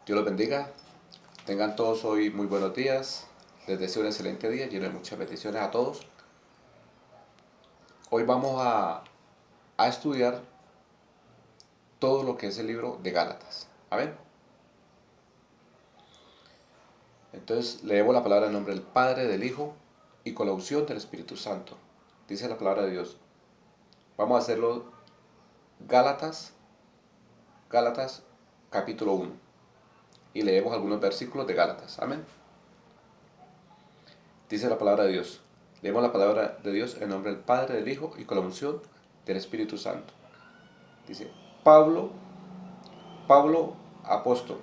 Dios los bendiga. Tengan todos hoy muy buenos días. Les deseo un excelente día, lleno de muchas bendiciones a todos. Hoy vamos a estudiar todo lo que es el libro de Gálatas. Amén. Entonces leemos la palabra en nombre del Padre, del Hijo y con la unción del Espíritu Santo. Dice la palabra de Dios. Vamos a hacerlo Gálatas, Gálatas capítulo 1. Y leemos algunos versículos de Gálatas. Amén. Dice la palabra de Dios. Leemos la palabra de Dios en nombre del Padre, del Hijo y con la unción del Espíritu Santo. Dice, Pablo, apóstol,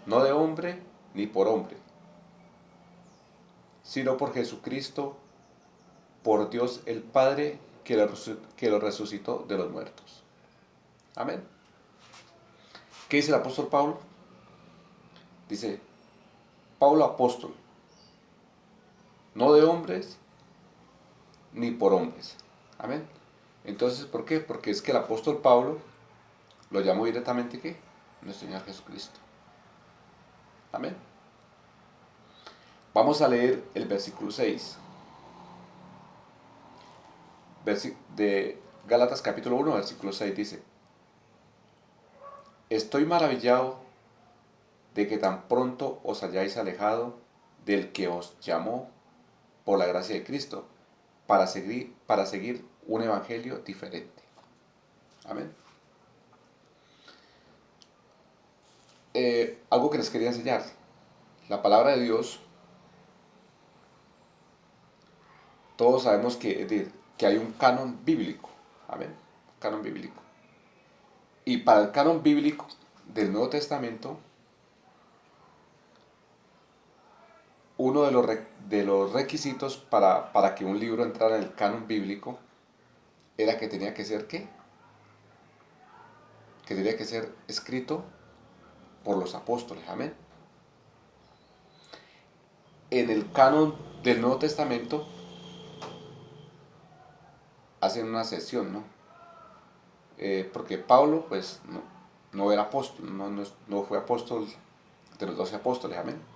no de hombre ni por hombre, sino por Jesucristo, por Dios el Padre que lo resucitó de los muertos. Amén. ¿Qué dice el apóstol Pablo? Dice, Pablo apóstol, no de hombres ni por hombres. Amén. Entonces, ¿por qué? Porque es que el apóstol Pablo lo llamó directamente ¿qué? Nuestro Señor Jesucristo. Amén. Vamos a leer el versículo 6 de Gálatas capítulo 1, versículo 6 dice, estoy maravillado de que tan pronto os hayáis alejado del que os llamó por la gracia de Cristo para seguir un evangelio diferente. Amén. Algo que les quería enseñar. La palabra de Dios, todos sabemos que hay un canon bíblico. Amén. Canon bíblico. Y para el canon bíblico del Nuevo Testamento, uno de los requisitos para que un libro entrara en el canon bíblico era que tenía que ser ¿qué? Que tenía que ser escrito por los apóstoles. Amén. En el canon del Nuevo Testamento hacen una sesión, ¿no? Porque Pablo, pues, no era apóstol, no fue apóstol de los 12 apóstoles, amén.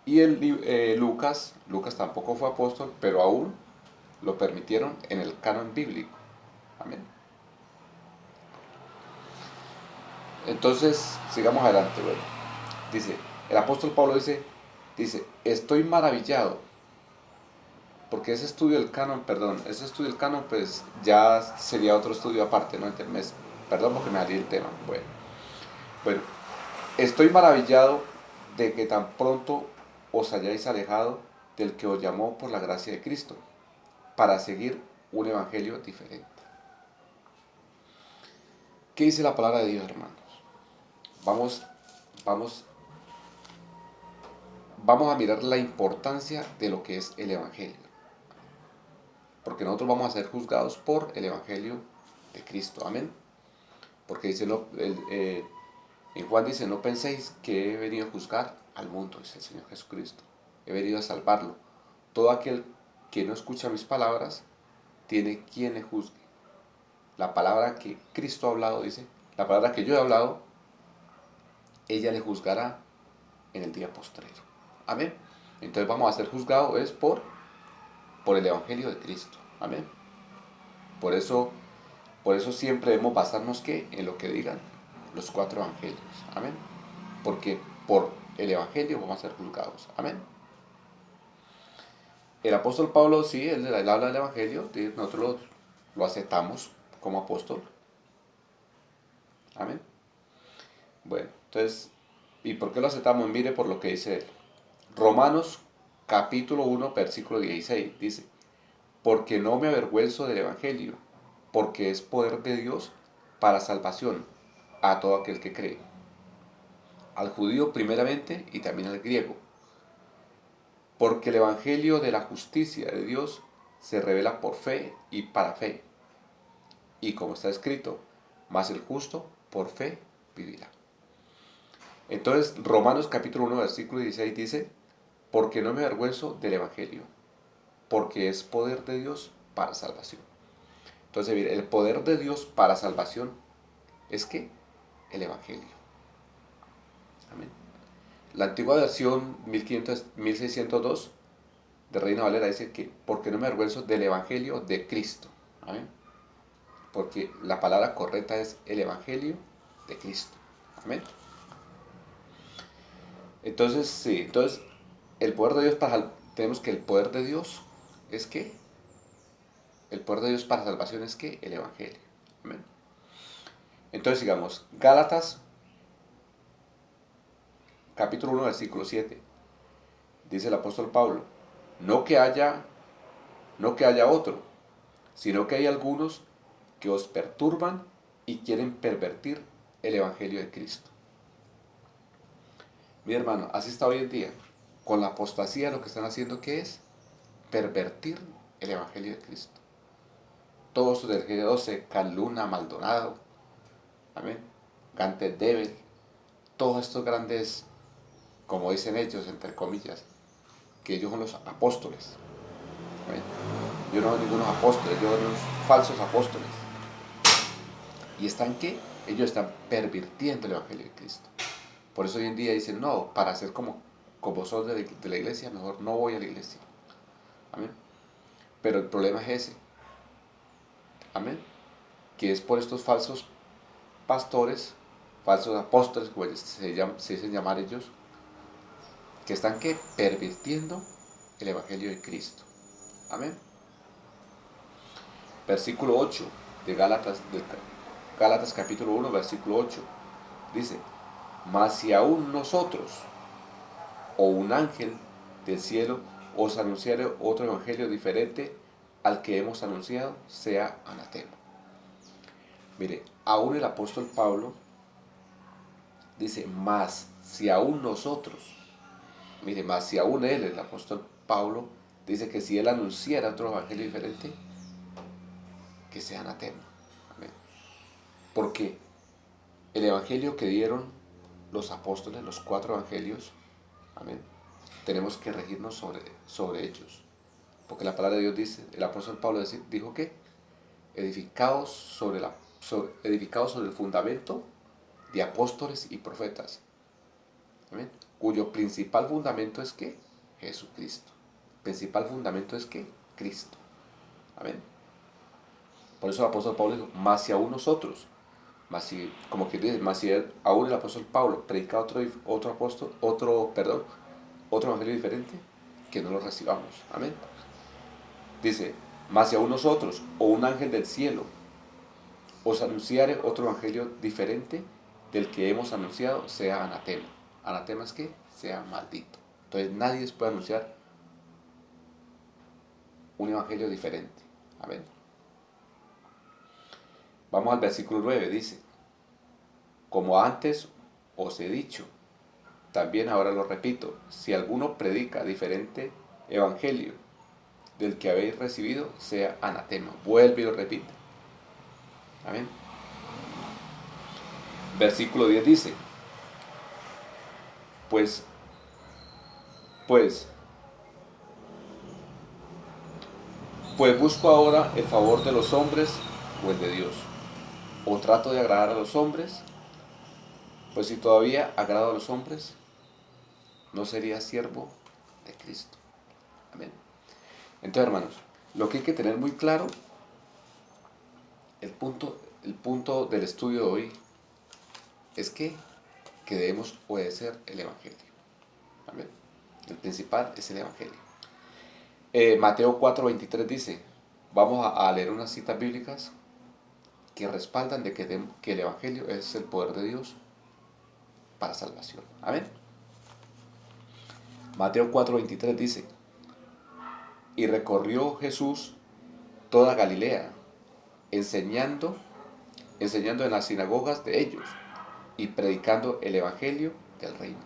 Y Lucas tampoco fue apóstol, pero aún lo permitieron en el canon bíblico, amén. Entonces, sigamos adelante, bueno. Dice, el apóstol Pablo dice, estoy maravillado, porque ese estudio del canon, pues ya sería otro estudio aparte, ¿no? Perdón porque me salí del tema, bueno, estoy maravillado de que tan pronto os hayáis alejado del que os llamó por la gracia de Cristo, para seguir un evangelio diferente. ¿Qué dice la palabra de Dios, hermanos? Vamos, vamos, vamos a mirar la importancia de lo que es el evangelio. Porque nosotros vamos a ser juzgados por el evangelio de Cristo. Amén. Porque dice, en Juan dice, no penséis que he venido a juzgar al mundo, dice el Señor Jesucristo. He venido a salvarlo. Todo aquel que no escucha mis palabras, tiene quien le juzgue. La palabra que Cristo ha hablado, dice, la palabra que yo he hablado, ella le juzgará en el día postrero. Amén. Entonces vamos a ser juzgados es por el Evangelio de Cristo. Amén. Por eso siempre debemos basarnos ¿qué? En lo que digan los 4 evangelios. Amén. Porque por el Evangelio vamos a ser juzgados. Amén. El apóstol Pablo, sí, él habla del Evangelio, nosotros lo aceptamos como apóstol. Amén. Bueno, entonces, ¿y por qué lo aceptamos? Mire por lo que dice él. Romanos capítulo 1, versículo 16, dice, porque no me avergüenzo del Evangelio, porque es poder de Dios para salvación a todo aquel que cree. Al judío primeramente y también al griego. Porque el Evangelio de la justicia de Dios se revela por fe y para fe. Y como está escrito, mas el justo por fe vivirá. Entonces, Romanos capítulo 1, versículo 16 dice, porque no me avergüenzo del Evangelio, porque es poder de Dios para salvación. Entonces, mire, el poder de Dios para salvación es ¿qué? El Evangelio. Amén. La antigua versión 1602 de Reina Valera dice que porque no me avergüenzo del Evangelio de Cristo. Amén. Porque la palabra correcta es el Evangelio de Cristo. Amén. Entonces, sí, entonces el poder de Dios tenemos que el poder de Dios es que el poder de Dios para salvación es que el Evangelio. Amén. Entonces sigamos, Gálatas capítulo 1 versículo 7. Dice el apóstol Pablo, no que haya otro, sino que hay algunos que os perturban y quieren pervertir el Evangelio de Cristo. Mi hermano, así está hoy en día. Con la apostasía lo que están haciendo, ¿qué es? Pervertir el Evangelio de Cristo. Todos sus del G12, Caluna, Maldonado, amén, Gante Debel, todos estos grandes, como dicen ellos, entre comillas, que ellos son los apóstoles. Amén. Yo no soy ningunos apóstoles, yo soy unos falsos apóstoles. ¿Y están qué? Ellos están pervirtiendo el Evangelio de Cristo. Por eso hoy en día dicen, no, para ser como son de la iglesia, mejor no voy a la iglesia. Amén. Pero el problema es ese. Amén. Que es por estos falsos pastores, falsos apóstoles, como se dicen llamar ellos, que están ¿qué? Pervirtiendo el Evangelio de Cristo. Amén. Versículo 8 de Gálatas capítulo 1, versículo 8. Dice, mas si aún nosotros o un ángel del cielo os anunciare otro evangelio diferente al que hemos anunciado, sea anatema. Mire, aún el apóstol Pablo dice, mas si aún nosotros, mire, mas si aún él, el apóstol Pablo, dice que si él anunciara otro evangelio diferente, que sea anatema. Amén. Porque el evangelio que dieron los apóstoles, los 4 evangelios, amén, tenemos que regirnos sobre ellos. Porque la palabra de Dios dice, el apóstol Pablo dijo que edificados sobre el fundamento de apóstoles y profetas, amén, cuyo principal fundamento es que Jesucristo. Principal fundamento es que Cristo. Amén. Por eso el apóstol Pablo dijo, más si aún nosotros, más si, como que dice, más si aún el apóstol Pablo predica otro evangelio diferente, que no lo recibamos. Amén. Dice, mas si aún nosotros o un ángel del cielo os anunciare otro evangelio diferente del que hemos anunciado, sea anatema. Anatema es que sea maldito. Entonces nadie puede anunciar un evangelio diferente. Amén. Vamos al versículo 9, dice, como antes os he dicho, también ahora lo repito, si alguno predica diferente evangelio del que habéis recibido, sea anatema. Vuelve y lo repite. Amén. Versículo 10 dice, pues busco ahora el favor de los hombres o el de Dios. O trato de agradar a los hombres, pues si todavía agrado a los hombres, no sería siervo de Cristo. Amén. Entonces, hermanos, lo que hay que tener muy claro, el punto del estudio de hoy, es que debemos obedecer el Evangelio. Amén. El principal es el Evangelio. Mateo 4:23 dice, vamos a leer unas citas bíblicas que respaldan de que el Evangelio es el poder de Dios para salvación. Amén. Mateo 4:23 dice, y recorrió Jesús toda Galilea, enseñando en las sinagogas de ellos y predicando el Evangelio del reino.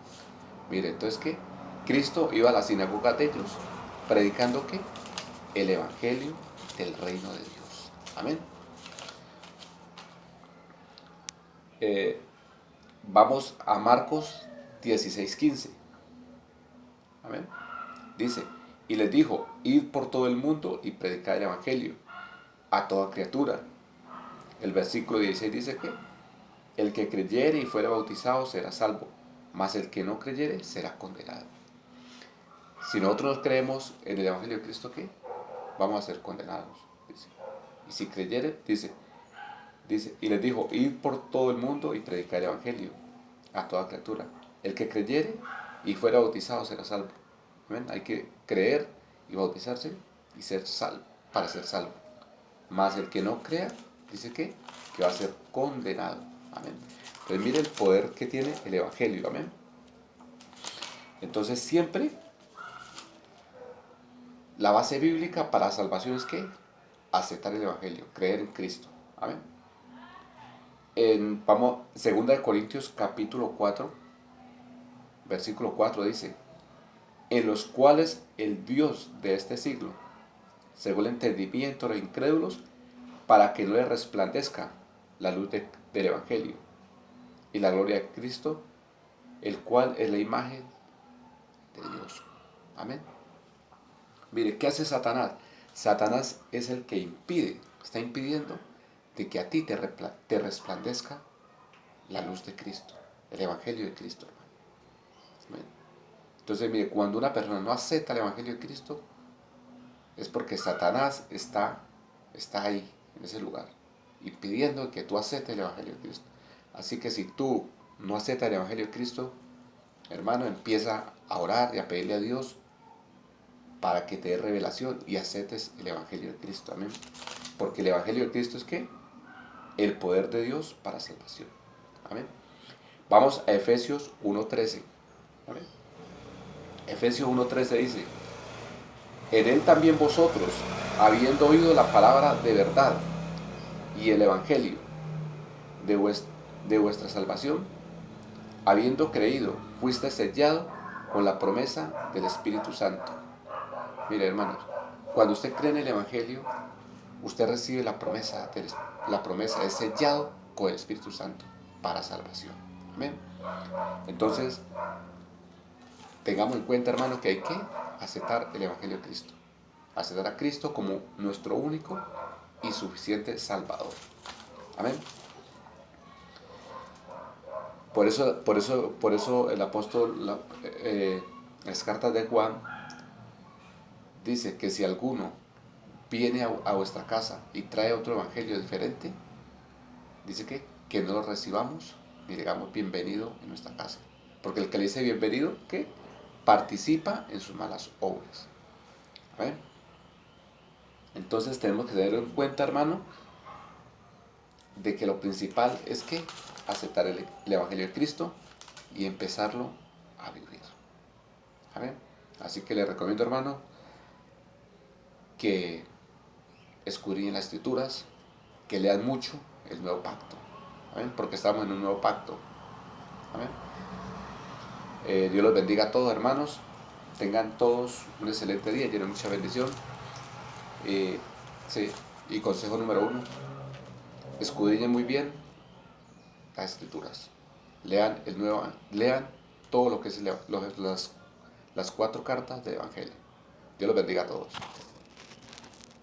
Mire, entonces, ¿qué? Cristo iba a las sinagogas de ellos, predicando, ¿qué? El Evangelio del reino de Dios. Amén. Vamos a Marcos 16:15. Amén. Dice, y les dijo, id por todo el mundo y predicad el Evangelio a toda criatura. El versículo 16 dice que el que creyere y fuera bautizado será salvo, mas el que no creyere será condenado. Si nosotros no creemos en el Evangelio de Cristo, ¿qué? Vamos a ser condenados, dice. Y si creyere, dice, y les dijo, id por todo el mundo y predicar el Evangelio a toda criatura. El que creyere y fuera bautizado será salvo. ¿Ven? Hay que creer y bautizarse y ser salvo, para ser salvo. Mas el que no crea, dice que va a ser condenado. Amén. Entonces mire el poder que tiene el Evangelio. Amén. Entonces siempre la base bíblica para la salvación es que aceptar el Evangelio, creer en Cristo. Amén. Vamos, 2 Corintios capítulo 4, versículo 4 dice, en los cuales el Dios de este siglo, según el entendimiento de los incrédulos, para que no les resplandezca la luz del Evangelio y la gloria de Cristo, el cual es la imagen de Dios. Amén. Mire, ¿qué hace Satanás? Satanás es el que está impidiendo de que a ti te resplandezca la luz de Cristo, el Evangelio de Cristo, hermano. Amén. Entonces, mire, cuando una persona no acepta el Evangelio de Cristo, es porque Satanás está ahí, en ese lugar, impidiendo que tú aceptes el Evangelio de Cristo. Así que si tú no aceptas el Evangelio de Cristo, hermano, empieza a orar y a pedirle a Dios para que te dé revelación y aceptes el Evangelio de Cristo. Amén. Porque el Evangelio de Cristo es ¿qué? El poder de Dios para salvación. Amén. Vamos a Efesios 1:13. Amén. Efesios 1:13 dice, en él también vosotros, habiendo oído la palabra de verdad y el Evangelio de vuestra salvación, habiendo creído, fuiste sellado con la promesa del Espíritu Santo. Mire, hermanos, cuando usted cree en el Evangelio, usted recibe la promesa, es sellado con el Espíritu Santo para salvación. Amén. Entonces, tengamos en cuenta, hermanos, que hay que aceptar el Evangelio de Cristo. Aceptar a Cristo como nuestro único y suficiente Salvador. Amén. Por eso el apóstol, en las cartas de Juan, dice que si alguno viene a vuestra casa y trae otro evangelio diferente, dice que no lo recibamos ni digamos bienvenido en nuestra casa. Porque el que le dice bienvenido, ¿qué? Participa en sus malas obras. ¿Ven? Entonces tenemos que tener en cuenta, hermano, de que lo principal es que aceptar el Evangelio de Cristo y empezarlo a vivir. ¿Amén? Así que le recomiendo, hermano, que escudriñen las Escrituras, que lean mucho el Nuevo Pacto. ¿Amén? Porque estamos en un nuevo pacto. Amén. Dios los bendiga a todos, hermanos. Tengan todos un excelente día, lleno de mucha bendición. Sí. Y consejo número 1, escudriñen muy bien las Escrituras. Lean todo lo que es las 4 cartas del Evangelio. Dios los bendiga a todos.